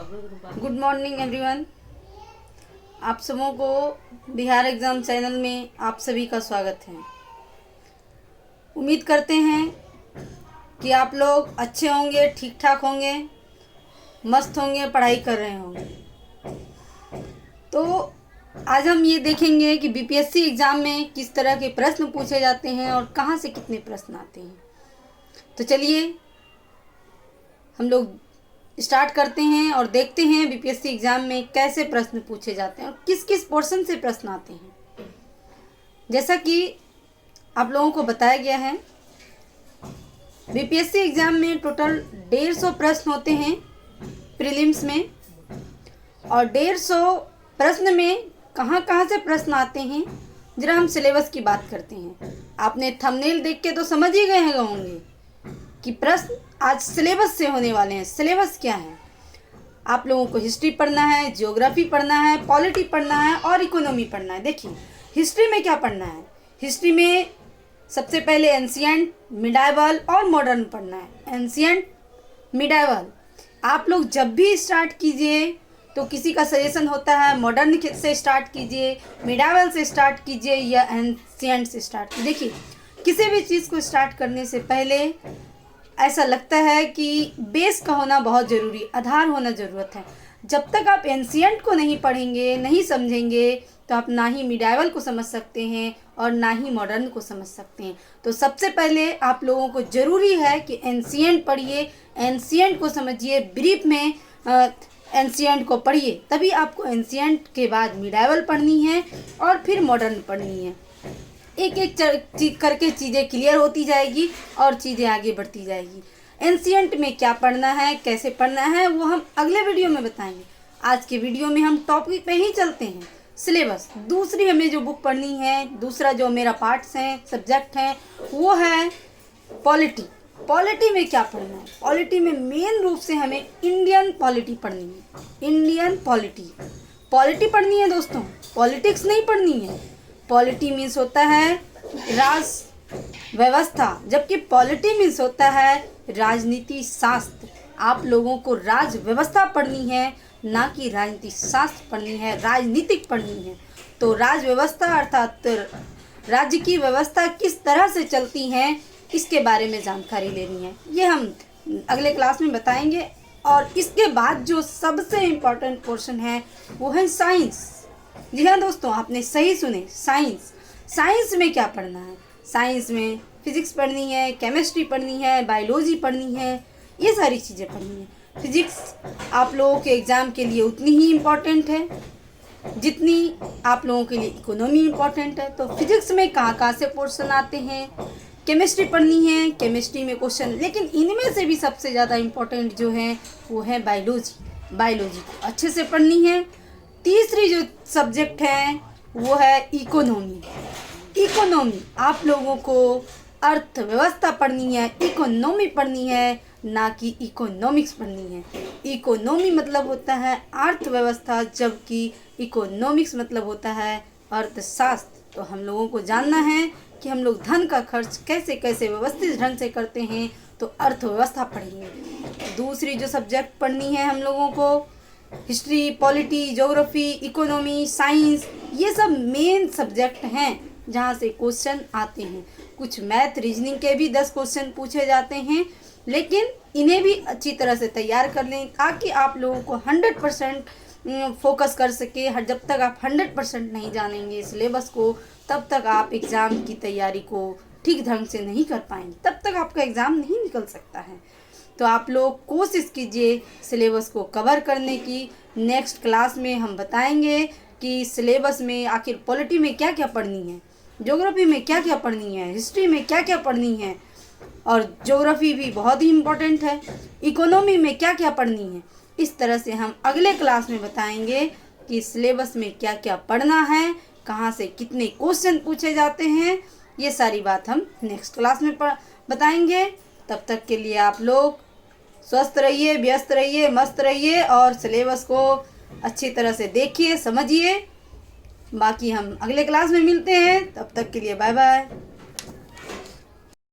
Good morning everyone. आप सबों को बिहार एग्ज़ाम चैनल में आप सभी का स्वागत है। उम्मीद करते हैं कि आप लोग अच्छे होंगे, ठीक ठाक होंगे, मस्त होंगे, पढ़ाई कर रहे होंगे। तो आज हम ये देखेंगे कि बीपीएससी एग्ज़ाम में किस तरह के प्रश्न पूछे जाते हैं और कहाँ से कितने प्रश्न आते हैं। तो चलिए हम लोग स्टार्ट करते हैं और देखते हैं बीपीएससी एग्ज़ाम में कैसे प्रश्न पूछे जाते हैं और किस किस पोर्शन से प्रश्न आते हैं। जैसा कि आप लोगों को बताया गया है, बीपीएससी एग्ज़ाम में टोटल 150 प्रश्न होते हैं प्रीलिम्स में, और 150 प्रश्न में कहाँ कहाँ से प्रश्न आते हैं जरा हम सिलेबस की बात करते हैं। आपने थंबनेल देख के तो समझ ही गए होंगे कि प्रश्न आज सिलेबस से होने वाले हैं। सिलेबस क्या है? आप लोगों को हिस्ट्री पढ़ना है, ज्योग्राफी पढ़ना है, पॉलिटी पढ़ना है और इकोनॉमी पढ़ना है। देखिए हिस्ट्री में क्या पढ़ना है। हिस्ट्री में सबसे पहले एंशिएंट, मिडाइवल और मॉडर्न पढ़ना है। एंशिएंट, मिडाइवल आप लोग जब भी स्टार्ट कीजिए तो किसी का सजेशन होता है मॉडर्न से स्टार्ट कीजिए, मिडाइवल से स्टार्ट कीजिए या एंशिएंट से स्टार्ट कीजिए। देखिए किसी भी चीज़ को स्टार्ट करने से पहले ऐसा लगता है कि बेस का होना बहुत ज़रूरी, आधार होना ज़रूरत है। जब तक आप एंशिएंट को नहीं पढ़ेंगे, नहीं समझेंगे, तो आप ना ही मिडाइवल को समझ सकते हैं और ना ही मॉडर्न को समझ सकते हैं। तो सबसे पहले आप लोगों को ज़रूरी है कि एंशिएंट पढ़िए, एंशिएंट को समझिए, ब्रीफ में एंशिएंट को पढ़िए, तभी आपको एंशिएंट के बाद मिडाइवल पढ़नी है और फिर मॉडर्न पढ़नी है। एक एक करके चीज़ें क्लियर होती जाएगी और चीज़ें आगे बढ़ती जाएगी। एंशिएंट में क्या पढ़ना है, कैसे पढ़ना है, वो हम अगले वीडियो में बताएंगे। आज के वीडियो में हम टॉपिक पे ही चलते हैं, सिलेबस। दूसरी हमें जो बुक पढ़नी है, दूसरा जो मेरा पार्ट्स हैं, सब्जेक्ट हैं, वो है पॉलिटी। पॉलिटी में क्या पढ़ना है? पॉलिटी में मेन रूप से हमें इंडियन पॉलिटी पढ़नी है। इंडियन पॉलिटी पढ़नी है दोस्तों, पॉलिटिक्स नहीं पढ़नी है। पॉलिटी मीन्स होता है राज व्यवस्था, जबकि पॉलिटी मीन्स होता है राजनीति शास्त्र। आप लोगों को राज व्यवस्था पढ़नी है, ना कि राजनीति शास्त्र पढ़नी है, राजनीतिक पढ़नी है। तो राज व्यवस्था अर्थात राज्य की व्यवस्था किस तरह से चलती है, इसके बारे में जानकारी लेनी है। ये हम अगले क्लास में बताएंगे। और इसके बाद जो सबसे इम्पोर्टेंट पोर्शन है वो है साइंस। जी हाँ दोस्तों, आपने सही सुने, साइंस। साइंस में क्या पढ़ना है? साइंस में फिजिक्स पढ़नी है, केमिस्ट्री पढ़नी है, बायोलॉजी पढ़नी है, ये सारी चीज़ें पढ़नी है। फिजिक्स आप लोगों के एग्ज़ाम के लिए उतनी ही इम्पोर्टेंट है जितनी आप लोगों के लिए इकोनॉमी इम्पोर्टेंट है। तो फिजिक्स में कहाँ कहाँ से पोर्शन आते हैं। केमिस्ट्री पढ़नी है, केमिस्ट्री में क्वेश्चन, लेकिन इनमें से भी सबसे ज़्यादा इम्पोर्टेंट जो है वो है बायोलॉजी। बायोलॉजी को अच्छे से पढ़नी है। तीसरी जो सब्जेक्ट है वो है इकोनॉमी। इकोनॉमी आप लोगों को अर्थव्यवस्था पढ़नी है, इकोनॉमी पढ़नी है, ना कि इकोनॉमिक्स पढ़नी है। इकोनॉमी मतलब होता है अर्थव्यवस्था, जबकि इकोनॉमिक्स मतलब होता है अर्थशास्त्र। तो हम लोगों को जानना है कि हम लोग धन का खर्च कैसे कैसे व्यवस्थित ढंग से करते हैं, तो अर्थव्यवस्था पढ़ेंगे। दूसरी जो सब्जेक्ट पढ़नी है हम लोगों को history, polity, geography, economy, science, ये सब मेन सब्जेक्ट हैं जहाँ से क्वेश्चन आते हैं। कुछ मैथ, रीजनिंग के भी 10 क्वेश्चन पूछे जाते हैं, लेकिन इन्हें भी अच्छी तरह से तैयार कर लें ताकि आप लोगों को 100% फोकस कर सके। जब तक आप 100% नहीं जानेंगे सिलेबस को, तब तक आप एग्ज़ाम की तैयारी को ठीक ढंग से नहीं कर पाएंगे, तब तक आपका एग्ज़ाम नहीं निकल सकता है। तो आप लोग कोशिश कीजिए सिलेबस को कवर करने की। नेक्स्ट क्लास में हम बताएंगे कि सिलेबस में आखिर पॉलिटी में क्या क्या पढ़नी है, ज्योग्राफी में क्या क्या पढ़नी है, हिस्ट्री में क्या क्या पढ़नी है, और ज्योग्राफी भी बहुत ही इम्पोर्टेंट है, इकोनॉमी में क्या क्या पढ़नी है। इस तरह से हम अगले क्लास में बताएंगे कि सिलेबस में क्या क्या पढ़ना है, कहाँ से कितने क्वेश्चन पूछे जाते हैं। ये सारी बात हम नेक्स्ट क्लास में बताएंगे। तब तक के लिए आप लोग स्वस्थ रहिए, व्यस्त रहिए, मस्त रहिए और सिलेबस को अच्छी तरह से देखिए, समझिए। बाकी हम अगले क्लास में मिलते हैं, तब तक के लिए बाय बाय।